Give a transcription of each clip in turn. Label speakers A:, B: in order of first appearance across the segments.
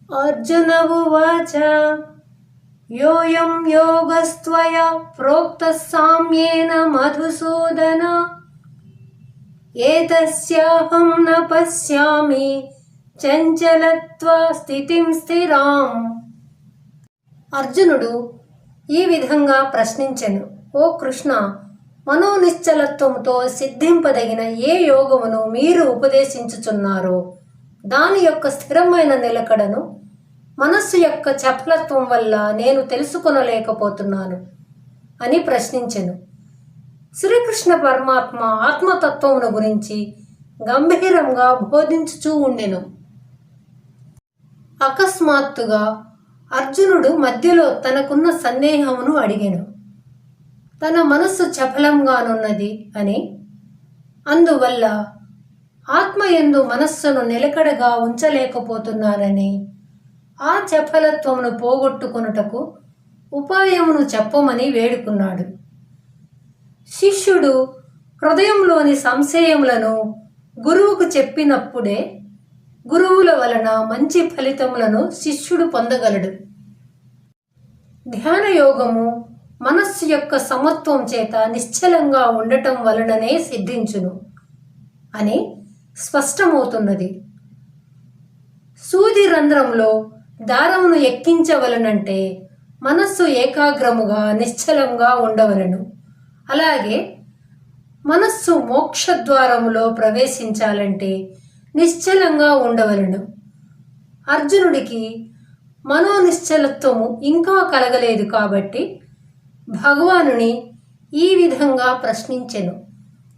A: अर्जुन उवाच योऽयं योगस्त्वया प्रोक्तः साम्येन मधुसूदन एतस्याहं न पश्यामि చంచలత్వా స్థితిం స్థిరాం. అర్జునుడు ఈ విధంగా ప్రశ్నించెను, ఓ కృష్ణ, మనోనిశ్చలత్వముతో సిద్ధింపదగిన ఏ యోగమును మీరు ఉపదేశించుచున్నారో దాని యొక్క స్థిరమైన నిలకడను మనస్సు యొక్క చపలత్వం వల్ల నేను తెలుసుకొనలేకపోతున్నాను అని ప్రశ్నించెను. శ్రీకృష్ణ పరమాత్మ ఆత్మతత్వమును గురించి గంభీరంగా బోధించుచూ ఉండెను. అకస్మాత్తుగా అర్జునుడు మధ్యలో తనకున్న సందేహమును అడిగెను. తన మనస్సు చపలంగానున్నది అని, అందువల్ల ఆత్మయందు మనస్సును నిలకడగా ఉంచలేకపోతున్నానని, ఆ చపలత్వమును పోగొట్టుకొనుటకు ఉపాయమును చెప్పమని వేడుకున్నాడు. శిష్యుడు హృదయంలోని సంశయములను గురువుకు చెప్పినప్పుడే గురువుల వలన మంచి ఫలితములను శిష్యుడు పొందగలడు. ధ్యానయోగము మనస్సు యొక్క సమత్వం చేత నిశ్చలంగా ఉండటం వలననే సిద్ధించును అని స్పష్టమవుతున్నది. సూది రంధ్రంలో దారమును ఎక్కించవలనంటే మనస్సు ఏకాగ్రముగా నిశ్చలంగా ఉండవలను. అలాగే మనస్సు మోక్షద్వారములో ప్రవేశించాలంటే నిశ్చలంగా ఉండవలను. అర్జునుడికి మనోనిశ్చలత్వము ఇంకా కలగలేదు కాబట్టి భగవానుని ఈ విధంగా ప్రశ్నించెను.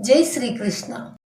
A: జై శ్రీకృష్ణ.